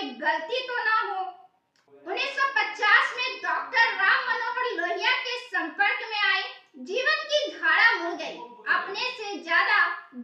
कोई गलती तो ना हो। 1950 में डॉक्टर राम मनोहर लोहिया के संपर्क में आए। जीवन की धारा मुड़ गई। अपने से ज्यादा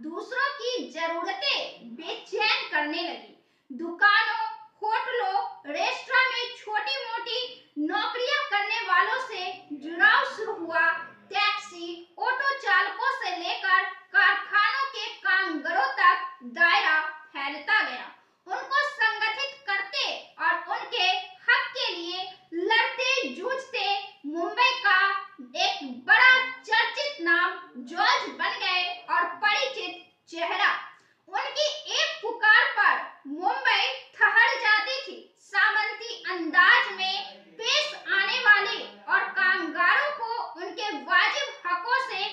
दूसरों की जरूरतें बेचैन करने लगी। दुकानों, होटलों, रेस्टोरेंट में छोटी मोटी नौकरियां करने वालों से जुड़ाव शुरू हुआ। टैक्सी, ऑटो चालकों से लेकर कारखानों के कामगारों तक दायरा फैलता गया। उनको संगठित करते और उनके हक के लिए लड़ते जूझते मुंबई का एक बड़ा चर्चित नाम जॉर्ज बन गए और परिचित चेहरा। उनकी एक पुकार पर मुंबई ठहर जाती थी। सामंती अंदाज में पेश आने वाले और कामगारों को उनके वाजिब हकों से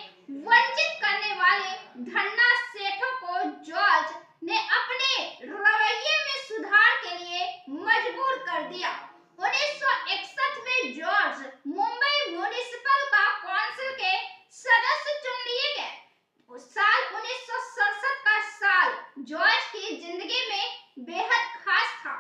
वंचित करने वाले धन्ना सेठों को जॉर्ज ने अपने रवैये में सुधार के लिए मजबूर कर दिया। 1961 में जॉर्ज मुंबई म्युनिसिपल काउंसिल के सदस्य चुन लिए गए। साल 1967 का साल जॉर्ज की जिंदगी में बेहद खास था।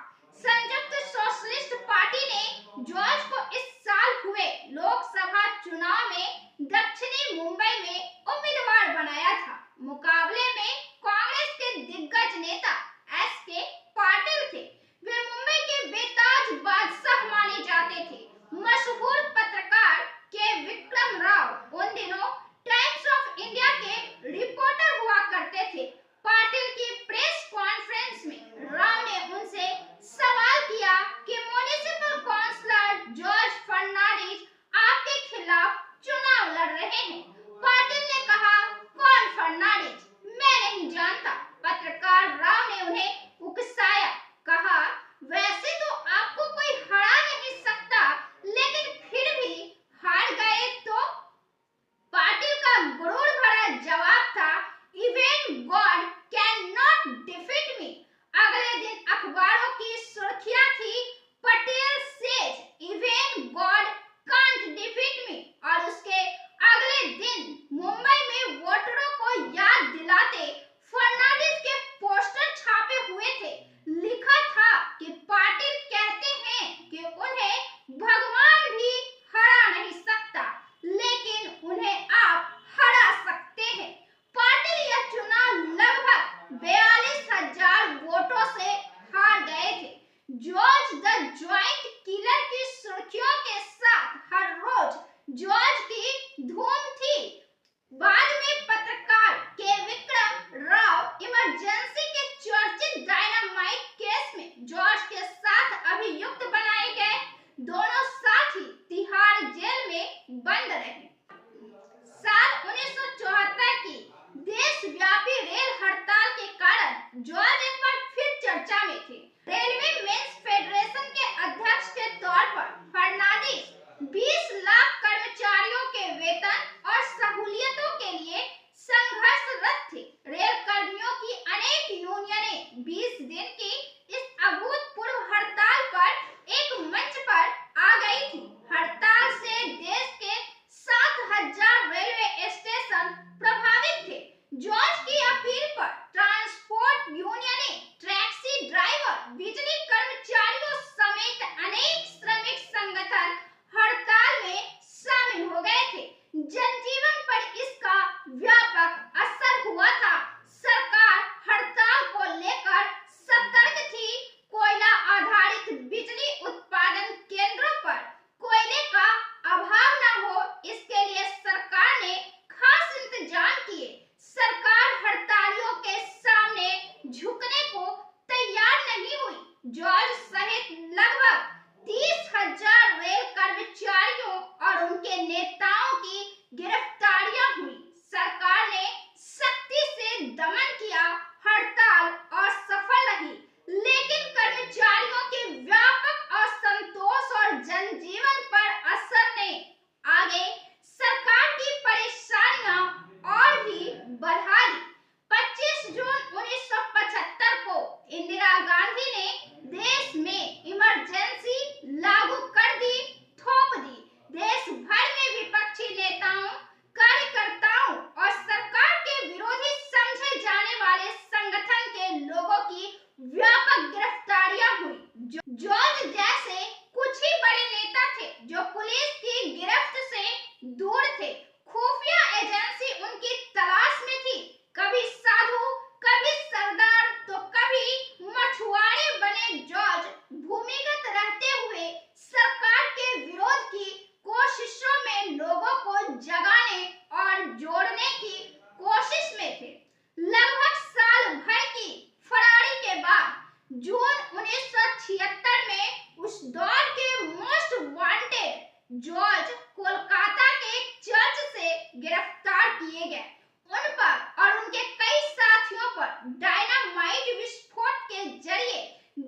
संयुक्त सोशलिस्ट पार्टी ने जॉर्ज को इस साल हुए लोकसभा चुनाव में दक्षिणी मुंबई में उम्मीदवार बनाया था। मुकाबले में कांग्रेस के दिग्गज नेता एस.के. पाटिल थे। वे मुंबई के बेताज बादशाह माने जाते थे। मशहूर पत्रकार के विक्रम राव उन दिनों टाइम्स ऑफ इंडिया के रिपोर्टर हुआ करते थे। पाटिल की प्रेस कॉन्फ्रेंस में राव ने उनसे सवाल किया कि म्युनिसिपल काउंसिलर जॉर्ज फर्नांडिस आपके खिलाफ चुनाव लड़ रहे हैं। पाटिल ने कहा, कौन फर्नांडिस? मैं नहीं जानता। पत्रकार राव ने उन्हें उकसाया, कहा, वैसे तो आपको कोई हरा नहीं सकता, लेकिन फिर भी हार गए तो? पाटिल का गुरूर भरा जवाब था, even God can not defeat me. अगले दिन अखबारों की सुर्खियां थी, Patel says even God can't defeat me. और उसके अगले दिन मुंबई में वोटरों को याद दिलाते फर्नांडिस के पोस्टर छापे हुए थे। लिखा था कि पाटिल कहते हैं कि उन्हें भगवान भी हरा नहीं सकता, लेकिन उन्हें आप हरा सकते हैं। पाटिल यह चुनाव लगभग 42,000 वोटों से हार गए थे। जॉर्ज द जॉइंट किलर की सुर्खियों के साथ हर रोज जॉर्ज की धूम थी। बाद में पत्रकार के विक्रम राव इमरजेंसी के चर्चित डायनामाइट केस में जॉर्ज के साथ अभियुक्त बनाए गए। दोनों साथी तिहाड़ जेल में बंद रहे। साल 1974 की देशव्यापी रेल हड़ताल के कारण जॉर्ज एक बार फिर चर्चा में थे। रेलवे मेंस फेडरेशन के अध्यक्ष के तौर पर फर्नांडिस 20 लाख कर्मचारियों के वेतन और सहूलियतों के लिए संघर्षरत थे। रेल कर्मियों की अनेक यूनियनें 20 दिन की इस अभूतपूर्व हड़ताल पर एक मंच पर आ गई थी। हड़ताल से देश के 7,000 रेलवे स्टेशन प्रभावित थे। जॉर्ज की अपील पर ट्रांसपोर्ट यूनियनें, टैक्सी ड्राइवर, बिजली कर्मचारियों समेत अनेक श्रमिक संगठन हड़ताल में शामिल हो गए थे। जनजीवन पर इसका व्यापक असर हुआ था। सरकार हड़ताल को लेकर सतर्क थी। कोयला आधारित बिजली उत्पादन केंद्रों पर कोयले का अभाव न हो, इसके लिए सरकार ने खास इंतजाम किए। सरकार हड़तालियों के सामने झुकने को तैयार नहीं हुई। जॉर्ज सहित लगभग 30,000 रेल कर्मचारियों और उनके नेताओं की गिरफ्तारियां हुई। सरकार ने सख्ती से दमन किया। हड़ताल असफल रही, लेकिन कर्मचारियों के व्यापक असंतोष और जनजीवन पर असर ने आगे सरकार की परेशानियां और भी बढ़ा दी। 25 जून 1975 को इंदिरा गांधी ने देश में इमरजेंसी लागू कर दी, थोप दी। देश भर में विपक्षी नेताओं जून 1976 में उस दौर के मोस्ट वांटेड जॉर्ज कोलकाता के एक चर्च से गिरफ्तार किए गए। उन पर और उनके कई साथियों पर डायनामाइट विस्फोट के जरिए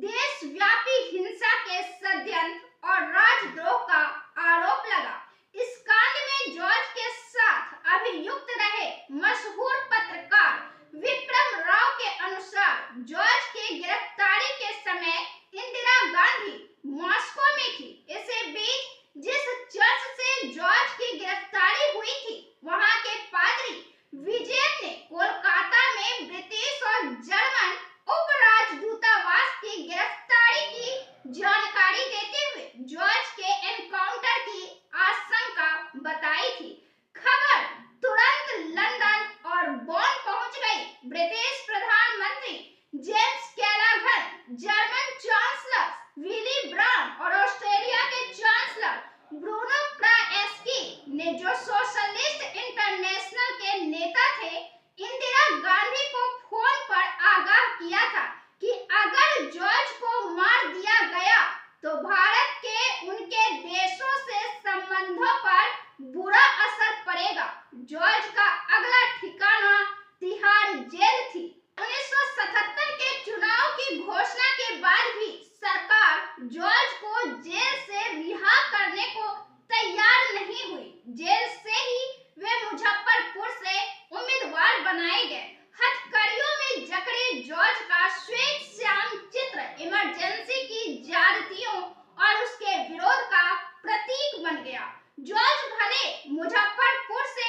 देशव्यापी हिंसा के षड्यंत्र और राजद्रोह का आरोप लगा। इस कांड में जॉर्ज के साथ अभियुक्त रहे मशहूर पत्रकार विक्रम राव के अनुसार जॉर्ज के गिरफ्तारी के समय इंदिरा गांधी मॉस्को में थी। इसी बीच जिस चर्च से जॉर्ज की गिरफ्तारी हुई थी, वहां के पादरी विजयन ने कोलकाता में ब्रिटिश और जर्मन उप राजदूतावास की गिरफ्तारी की जानकारी देते हुए जॉर्ज के एनकाउंटर की आशंका बताई थी। खबर तुरंत लंदन और बॉन पहुंच गई। ब्रिटिश प्रधानमंत्री James Callaghan, German chancellor Willy Brandt और ऑस्ट्रेलिया के चांसलर ब्रूनो क्राएस्की ने, जो सोशलिस्ट इंटरनेशनल के नेता थे, इंदिरा गांधी को फोन पर आगाह किया था कि अगर जॉर्ज को मार दिया गया तो भारत के उनके देशों से संबंधों पर बुरा असर पड़ेगा। जॉर्ज का अगला ठिकाना तिहाड़ जेल थी। 1977 के चुनाव की घोषणा के बाद भी सरकार जॉर्ज को जेल से रिहा करने को तैयार नहीं हुई। जेल से ही वे मुजफ्फरपुर से उम्मीदवार बनाए गए। हथकड़ियों में जकड़े जॉर्ज का श्वेत श्याम चित्र इमरजेंसी की ज्यादतियों और उसके विरोध का प्रतीक बन गया। जॉर्ज भले मुजफ्फरपुर से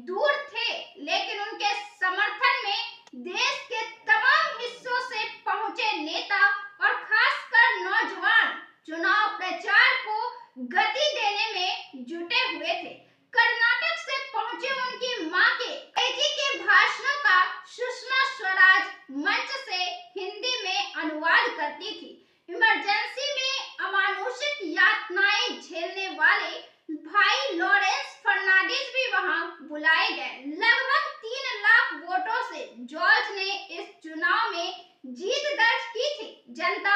दूर थे, लेकिन उनके समर्थन में देश के तमाम हिस्सों से पहुंचे नेता और खासकर नौजवान चुनाव प्रचार को गति देने में जुटे हुए थे। कर्नाटक से पहुंचे उनकी मां के अंग्रेजी के भाषणों का सुषमा स्वराज मंच से हिंदी में अनुवाद करती थी। इमरजेंसी में अमानुषिक यातनाएं झेलने वाले भाई लॉरेंस फर्नांडिस भी वहां बुलाए गए। लगभग 3 लाख वोटों से जॉर्ज ने इस चुनाव में जीत दर्ज की थी। जनता